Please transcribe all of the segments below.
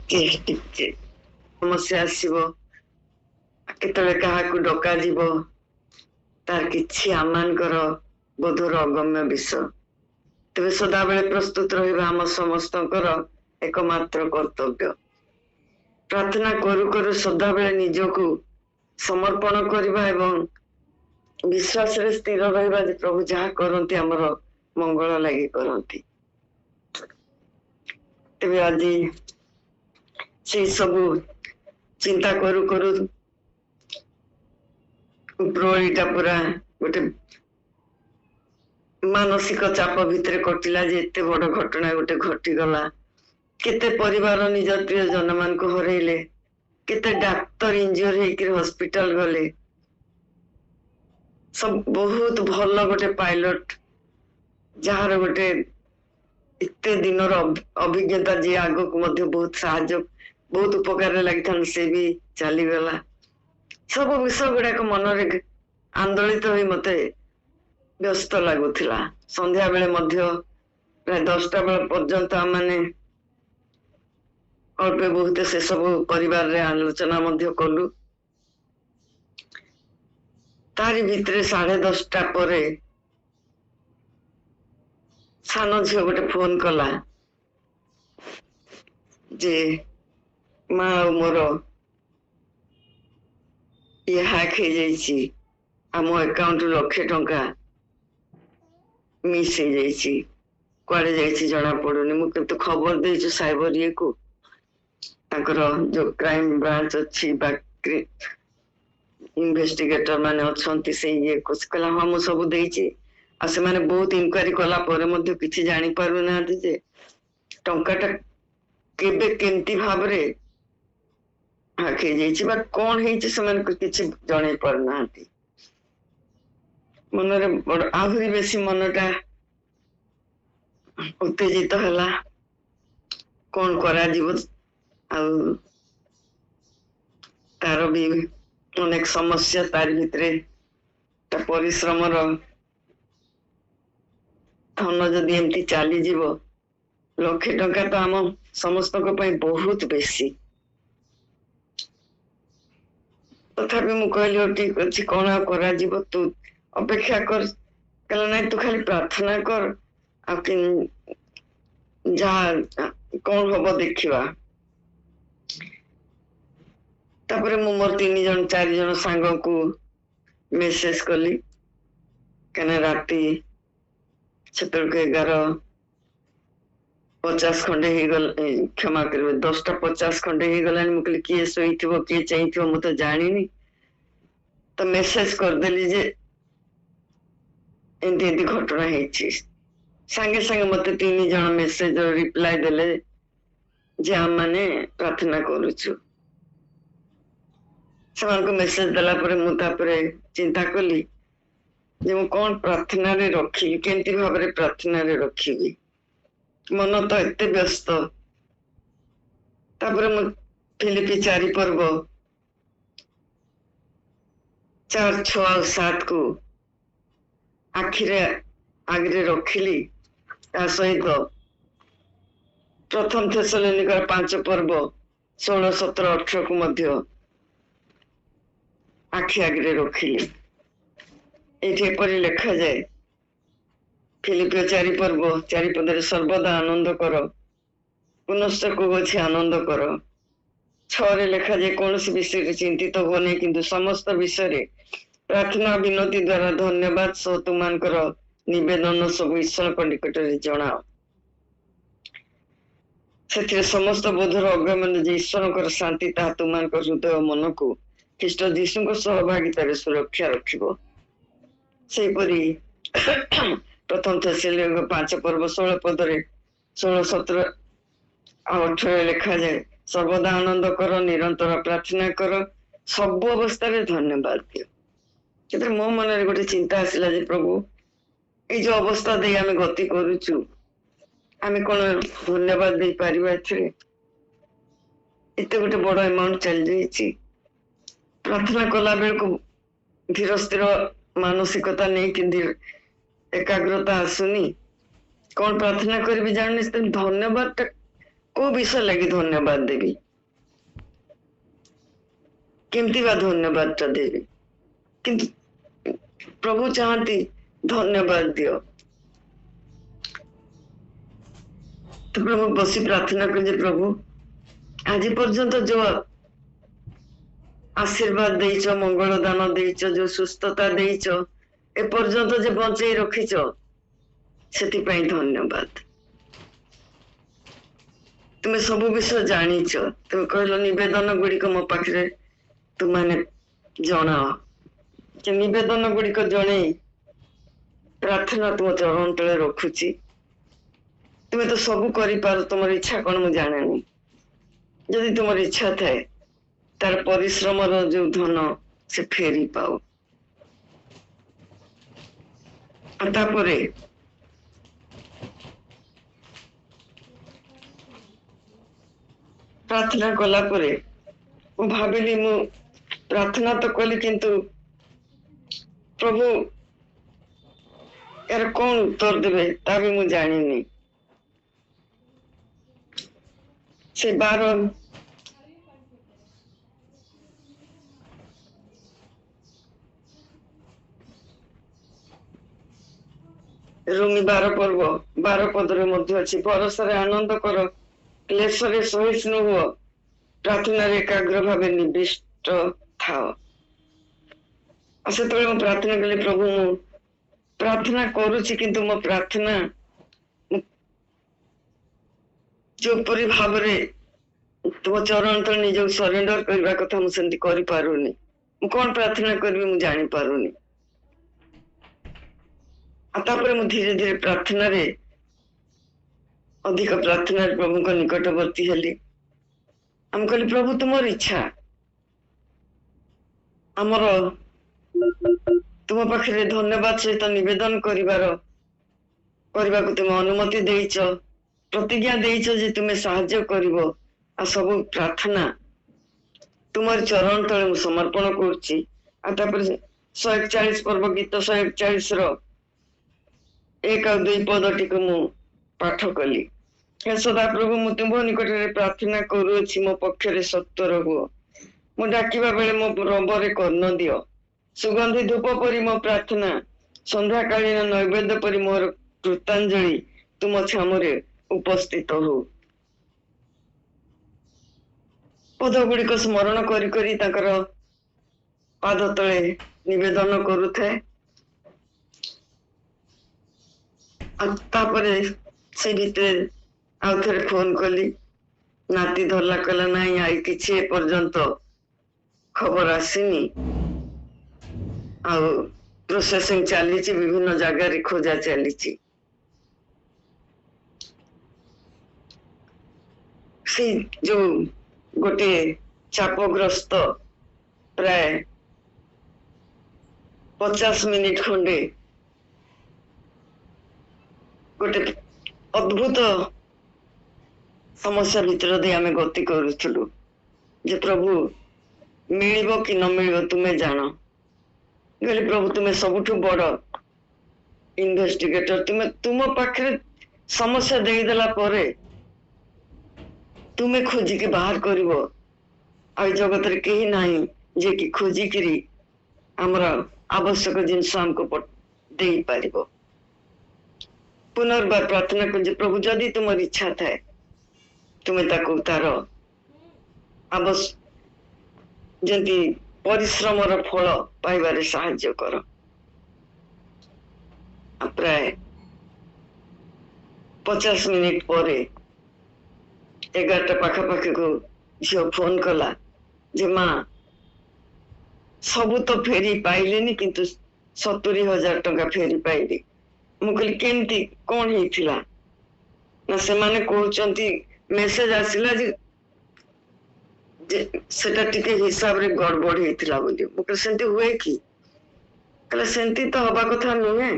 समस्या आसीबो केतले काहाकू डका जीवो तार किछि आमानकर बोधर अगम्य विषय तेरे सदा बेले प्रस्तुत रहिबा हम समस्तकर एकमात्र कर्तव्य प्रार्थना करू करू सदा बेले निजको समर्पण करबा एवं विश्वास रे स्थिर रहिबा जे प्रभु जहा करंती हमर मंगल लागि करंती तेबे आज से सब चिंता करू करू उपरोईटा पूरा गोटे मानसिक चाप भितर कटिला जे एते बड़ घटना गोटे घटी गला केते परिवार निज प्रिय जन मान को हरैले केते डाक्टर इंजर हेकर हॉस्पिटल गले सब बहुत भल गोटे पायलट जार गोटे इतने दिन अभिज्ञता जी आग को मध्य बहुत साहाय्य बहुत उपकार लगी से भी चली गला सब विषय गुड़ाक मन आंदोलित हो मते व्यस्त लगुला संध्या बेले मध्य प्राय 10टा बेल पर्यंत माने अल्प बहुत से सब परिवार रे आलोचना मध्य कलु तारी भितरे 10:30 परे सान झील गोटे फोन कला जे माँ मोर ये हैक हो जाइए आम अकाउंट 1,00,000 टंका मिस हो जाइए कुआड़े जाइए जना पड़ुनी मुझे तो खबर देचु साइबर ये को जो क्राइम ब्रांच अच्छी इन्वेस्टिगेटर माने अच्छी से ये कुछ कहला हाँ मुझे सब देची आ से माने बहुत इनक्वारी कला परे मध्य किछि जानि पारु ना जे टंकाटा केबे केमती भाबरे आखे जाइछि बा कोन हेछि से माने किछि जणे पारु ना मनरे बड़ आहुरी बेसी मनटा उत्तेजित हला कोन करा जीव आ तार भी अनेक समस्या तार भितरे ता परिश्रम रो धन जदि एमती चली जीव 1,00,000 टंका तो आम समस्त बहुत बेसी तथापि मु कहली ठीक अच्छी कौन करा जीव तू अपेक्षा कर कहला नहीं तू खाली प्रार्थना कर जहाँ कौन हम देखा तापरे मु मोर 3 जन 4 जन सांग को मेसेज कली कने राती 11:50 खंडे ही गल क्षमा करबे 10:50 खंडे ही गलानी मुकली किए सोईथिबो किए चाहिथिबो मु तो जानिनी तो मेसेज कर देली जे एंती घटना हेछि संगे संगे मते 3 जन मेसेज रिप्लाई देले जे हम माने प्रार्थना करूछु समान को मेसेज दला परे मु तापरे चिंता कली जे मु कौन प्रार्थना रे रखी केंती भाबरे प्रार्थना रे रखी मन तो एते व्यस्त तापरे मु फिलिपी 4 पर्व 4, 6 और 7 को आखिरे आगरे रखिली ता सहित प्रथम थेसलोनिकर 5 पर्व 16, 17, 18 को मध्य आखि आगरे रखिली ये परि लिखा जाए फिलिपियो 4 पर्व 4 पदरे सर्वदा आनंद कर पुनश्च कोगछि आनंद कर 6 रे लिखा जाए कौन सी विषय चिंतित हो नहीं किंतु समस्त विषय प्रार्थना विनती द्वारा धन्यवाद सह तुमानकर निवेदन सब ईश्वर को निकट रे जणाओ से समस्त बोधर अगमन जे ईश्वर शांति ता तुमानकर हृदय मन को ख्रीष्ट जीशु को सहभागितार सुरक्षा रखिबो सेपरी प्रथम थेसलोनिकर 5 पर्व 16 पदरे 16, 17 और 18 लिखा जाए सर्वदा आनंद कर निरंतर प्रार्थना कर सब अवस्था रे धन्यवाद दियो केते मो मन रे गोटे चिंता आसिला जे प्रभु ए जो अवस्था दे आमे गति करूछु आमे कोन धन्यवाद दे पारिबा एथरे एते गोटे बड़ अमाउंट चल जाईची प्रार्थना कला बेल को धीर स्थिर मानसिकता नहीं कि एकाग्रता आसुनी कौन प्रार्थना करी जानी धन्यवाद को विषय लगी धन्यवाद देवी केमती बा धन्यवाद टा देवी किंतु प्रभु चाहती धन्यवाद दियो तो प्रभु बसी प्रार्थना कर प्रभु आज पर्यंत जो आशीर्वाद देइच मंगल दान देइच जो सुस्थता देइच ए पर्यंत जे बंचई रखिच सेति पई धन्यवाद तुम्हें सब विषय जानिच तुम कहल निवेदन गुड़िक मो पाखे तुमने जनाओ कि निवेदन गुड़िक जन प्रार्थना तुम चरण तले रखुची तुम्हें तो सब कर तुम इच्छा कौन मुझे जाने जदि तुम इच्छा थाए तार परिश्रम जो धन से फेरी पाओ तापरे प्रार्थना कला परे मु भाविली मु प्रार्थना तो कली किंतु प्रभु यार कौन उत्तर देवे ता भी मु जानिनी से 12 रोमी 12 पर्व 12 पदरे मध्य अच्छी परसरे आनंद कर क्लेशरे सहिष्णु हुआ प्रार्थना एकाग्र भाव निविष्ट था से प्रार्थना कले प्रभु मु प्रार्थना करुची किंतु मो प्रार्थना जो परी भाव रे तुम चरण तले निज सरेंडर करबा कथा मु सेंती करि पारुनी मु कोन प्रार्थना करबी मु जानि पारुनी तापर मु धीरे धीरे प्रार्थना रे अधिक प्रार्थना प्रभु को निकटवर्ती हेली हम कहली प्रभु तुमर इच्छा आमर तुम पाखे धन्यवाद सहित निवेदन करने तुम अनुमति देइच प्रतिज्ञा देइच जे तुम्हें साहाय्य करिवो आ सब प्रार्थना तुमर चरण तले समर्पण करुच्ची आ तापर 141 पर्व गीत 141 रो 1 और 2 पदटी को मु पाठ कली सदा प्रभु मु तुम निकट प्रार्थना करुच्ची मो पक्षरे सत्वर हुओ मु डाकिबा बेले मो रंबरे कर्ण दियो सुगंधी धूप परी मो प्रार्थना संध्याकालीन नैवेद्य परी मोर कृतांजलि तुम छामरे उपस्थित हो पद गुड़िक स्मरण करी करी ताकर पाद तले निवेदन करुଥାଏ तापरे से भीतर आउ थे फोन कली नाती धरला कहला नहीं आई किसी पर्यंत खबर आसीनी आउ प्रोसेसिंग चली विभिन्न जगह रे खोजा चली जो गोटे चापग्रस्त प्राय 50 मिनिट खंडे गोटे अद्भुत समस्या भीतर दे आमे गति करूथलु जे प्रभु मिलिबो कि न मिलिबो तुम्हें जान गले प्रभु तुम्हें सबुठु बड़ इन्वेस्टिगेटर तुम्हें तुम पाखे समस्या दे देला परे तुम्हें खोजी के बाहर करिवो आ जगत रे केही नाही जे कि खोजी करी हमरा आवश्यक जिनस हमको दे पारिबो पुनर्बार प्रार्थना कर प्रभु जदि तुम इच्छा थाए तुम्हें ताको तार जंती परिश्रम फल पाइबारे साहाय्य कर प्राय 50 मिनिट पर 11टा पाखापाखी को झील फोन कला जे माँ सबू तो फेरी पाइलेनी किंतु 70,000 टंका फेरी पाइली मुझे केमती कौन होता ना से माने कहते मेसेज आसला सेटा टिके हिसाब रे गड़बड़ होता बोली मुझे सेमती हुए कि कहला सेमती तो हवा कथा नुहे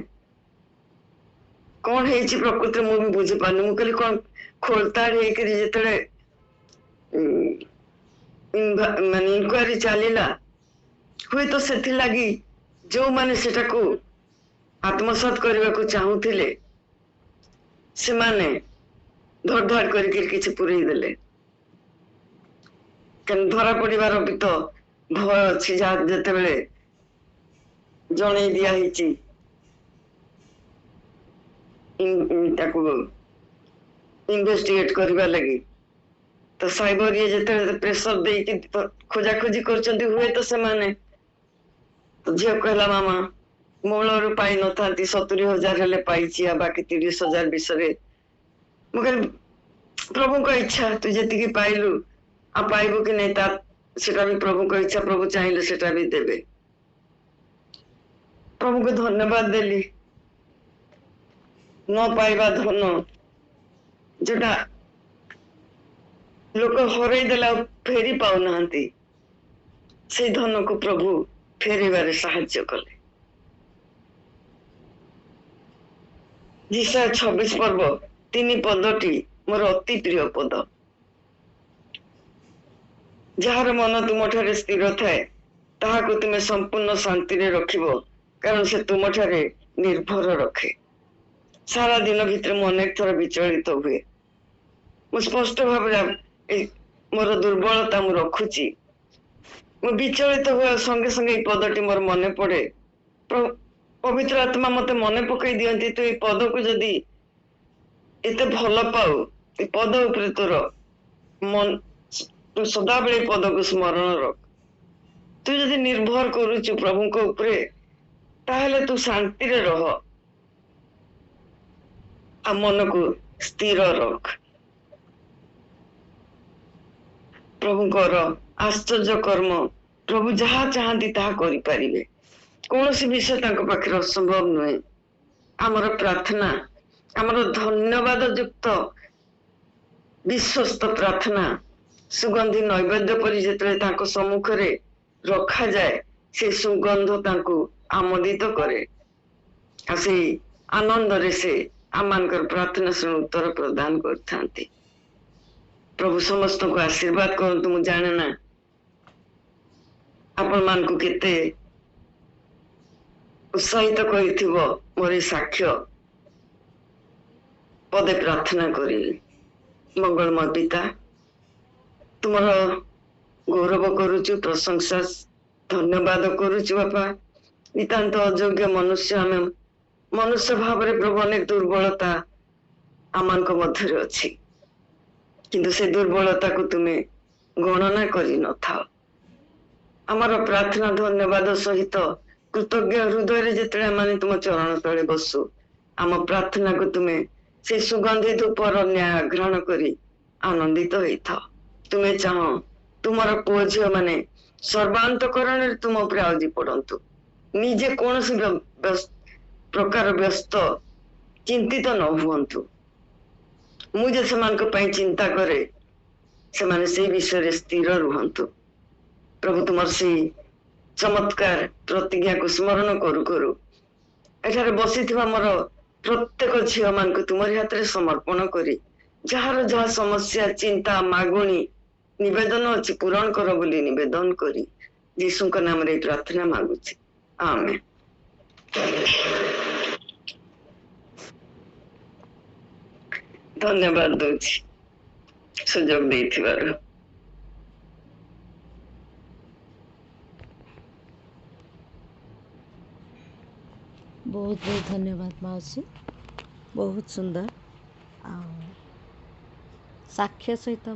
कौन है प्रकृति मु भी बुझी पानी मुझे कहली कौन खोलताड़ होते माने इनक्वारी चलला हुए तो से लगी जो माने सेटा को आत्मसात करने को चाहूले से माने ଧଡ଼ ଧାଡ଼ କରିକି କିଛି ପୁରେଇ ଦେଲେ। କାରଣ ଧରା ପଡିବାର ବି ତ ଭୟ ଅଛି, ଯାହା ଯେତେବେଳେ ଜଣେଇ ଦିଆ ହେଇଛି ତାକୁ ଇନଭେଷ୍ଟିଗେଟ କରିବା ଲାଗି, ତ ସାଇବର ଇଏ ଯେତେବେଳେ ପ୍ରେସର ଦେଇକି ଖୋଜାଖୋଜି କରୁଛନ୍ତି, ହୁଏତ ସେମାନେ, ଝିଅ କହିଲା ମାମା ମୂଳରୁ ପାଇ ନଥାନ୍ତି, 70,000 ହେଲେ ପାଇଛି, ଆଉ ବାକି 30,000 ବିଷୟରେ ମୁଁ କହିଲି ପ୍ରଭୁଙ୍କ ଇଚ୍ଛା, ତୁ ଯେତିକି ପାଇଲୁ ଆଉ ପାଇବୁ କି ନାଇଁ ତା ସେଟା ବି ପ୍ରଭୁଙ୍କ ଇଚ୍ଛା, ପ୍ରଭୁ ଚାହିଁଲେ ସେଟା ବି ଦେବେ। ପ୍ରଭୁଙ୍କୁ ଧନ୍ୟବାଦ ଦେଲି। ନ ପାଇବା ଧନ ଯୋଉଟା ଲୋକ ହରେଇ ଦେଲା ଫେରି ପାଉନାହାନ୍ତି, ସେଇ ଧନକୁ ପ୍ରଭୁ ଫେରିବାରେ ସାହାଯ୍ୟ କଲେ। ଯିଶାୟା 26 ପର୍ବ 3 ପଦଟି ମୋର ଅତି ପ୍ରିୟ ପଦ। ଯାହାର ମନ ତୁମଠାରେ ସ୍ଥିର ଥାଏ ତାହାକୁ ତୁମେ ସମ୍ପୂର୍ଣ୍ଣ ଶାନ୍ତିରେ ରଖିବ, କାରଣ ସେ ତୁମଠାରେ ନିର୍ଭର ରଖେ। ସାରା ଦିନ ଭିତରେ ମୁଁ ଅନେକ ଥର ବିଚଳିତ ହୁଏ। ମୁଁ ସ୍ପଷ୍ଟ ଭାବରେ ମୋର ଦୁର୍ବଳତା ମୁଁ ରଖୁଛି, ମୁଁ ବିଚଳିତ ହୁଏ, ସଙ୍ଗେ ସଙ୍ଗେ ଏଇ ପଦଟି ମୋର ମନେ ପଡେ। ପବିତ୍ର ଆତ୍ମା ମତେ ମନେ ପକେଇ ଦିଅନ୍ତି, ତୁ ଏଇ ପଦକୁ ଯଦି ଏତେ ଭଲ ପାଉ, ଏ ପଦ ଉପରେ ତୋର ତୁ ସଦାବେଳେ ପଦକୁ ସ୍ମରଣ ରଖ। ତୁ ଯଦି ନିର୍ଭର କରୁଛୁ ପ୍ରଭୁଙ୍କ ଉପରେ, ତାହେଲେ ତୁ ଶାନ୍ତିରେ ରହ ଆଉ ମନକୁ ସ୍ଥିର ରଖ। ପ୍ରଭୁଙ୍କର ଆଶ୍ଚର୍ଯ୍ୟ କର୍ମ, ପ୍ରଭୁ ଯାହା ଚାହାନ୍ତି ତାହା କରିପାରିବେ। କୌଣସି ବିଷୟ ତାଙ୍କ ପାଖରେ ଅସମ୍ଭବ ନୁହେଁ। ଆମର ପ୍ରାର୍ଥନା, ଆମର ଧନ୍ୟବାଦ ଯୁକ୍ତ ବିଶ୍ୱସ୍ତ ପ୍ରାର୍ଥନା ସୁଗନ୍ଧି ନୈବେଦ୍ୟ ପରି ଯେତେବେଳେ ତାଙ୍କ ସମ୍ମୁଖରେ ରଖାଯାଏ, ସେ ସୁଗନ୍ଧ ତାଙ୍କୁ ଆମୋଦିତ କରେ, ଆଉ ସେଇ ଆନନ୍ଦରେ ସେ ଆମମାନଙ୍କର ପ୍ରାର୍ଥନା ଶୁଣି ଉତ୍ତର ପ୍ରଦାନ କରିଥାନ୍ତି। ପ୍ରଭୁ ସମସ୍ତଙ୍କୁ ଆଶୀର୍ବାଦ କରନ୍ତୁ। ମୁଁ ଜାଣେ ନା ଆପଣ ମାନଙ୍କୁ କେତେ ଉତ୍ସାହିତ କରିଥିବ ମୋର এই ସାକ୍ଷ୍ୟ। ପଦେ ପ୍ରାର୍ଥନା କରିବି। ମଙ୍ଗଳମୟ ପିତା, ତୁମର ଗୌରବ କରୁଛୁ, ପ୍ରଶଂସା ଧନ୍ୟବାଦ କରୁଛୁ ବାପା। ନିତାନ୍ତ ଅଯୋଗ୍ୟ ମନୁଷ୍ୟ ଆମେ, ମନୁଷ୍ୟ ଭାବରେ ପ୍ରଭୁ ଅନେକ ଦୁର୍ବଳତା ଆମମାନଙ୍କ ମଧ୍ୟରେ ଅଛି, କିନ୍ତୁ ସେ ଦୁର୍ବଳତାକୁ ତୁମେ ଗଣନା କରିନଥାଅ। ଆମର ପ୍ରାର୍ଥନା ଧନ୍ୟବାଦ ସହିତ କୃତଜ୍ଞ ହୃଦୟରେ ଯେତେବେଳେ ଆମେ ତୁମ ଚରଣ ତଳେ ବସୁ, ଆମ ପ୍ରାର୍ଥନାକୁ ତୁମେ ସେ ସୁଗନ୍ଧି ଧୂପର ନ୍ୟାୟ ଗ୍ରହଣ କରି ଆନନ୍ଦିତ ହେଇଥାଅ। ତୁମେ ଚାହଁ ତୁମର ପୁଅ ଝିଅ ମାନେ ସର୍ବାନ୍ତକରଣରେ ତୁମ ଉପରେ ଆଉଜି ପଡନ୍ତୁ, ନିଜେ କୌଣସି ପ୍ରକାର ବ୍ୟସ୍ତ ଚିନ୍ତିତ ନ ହୁଅନ୍ତୁ। ମୁଁ ଯେ ସେମାନଙ୍କ ପାଇଁ ଚିନ୍ତା କରେ, ସେମାନେ ସେଇ ବିଷୟରେ ସ୍ଥିର ରୁହନ୍ତୁ। ପ୍ରଭୁ ତୁମର ସେଇ ଚମତ୍କାର ପ୍ରତିଜ୍ଞାକୁ ସ୍ମରଣ କରୁ କରୁ ଏଠାରେ ବସିଥିବା ମୋର ପ୍ରତ୍ୟେକ ଝିଅ ମାନଙ୍କୁ ତୁମରି ହାତରେ ସମର୍ପଣ କରି, ଯାହାର ଯାହା ସମସ୍ୟା, ଚିନ୍ତା, ମାଗୁଣି, ନିବେଦନ ଅଛି ପୂରଣ କର ବୋଲି ନିବେଦନ କରି ଯୀଶୁଙ୍କ ନାମରେ এই ପ୍ରାର୍ଥନା ମାଗୁଛି, ଆମେନ୍। ଧନ୍ୟବାଦ ଦଉଛି ସୁଯୋଗ ଦେଇଥିବାରୁ। बहुत बहुत धन्यवाद माउसी, बहुत सुंदर आ साक्ष्य सहित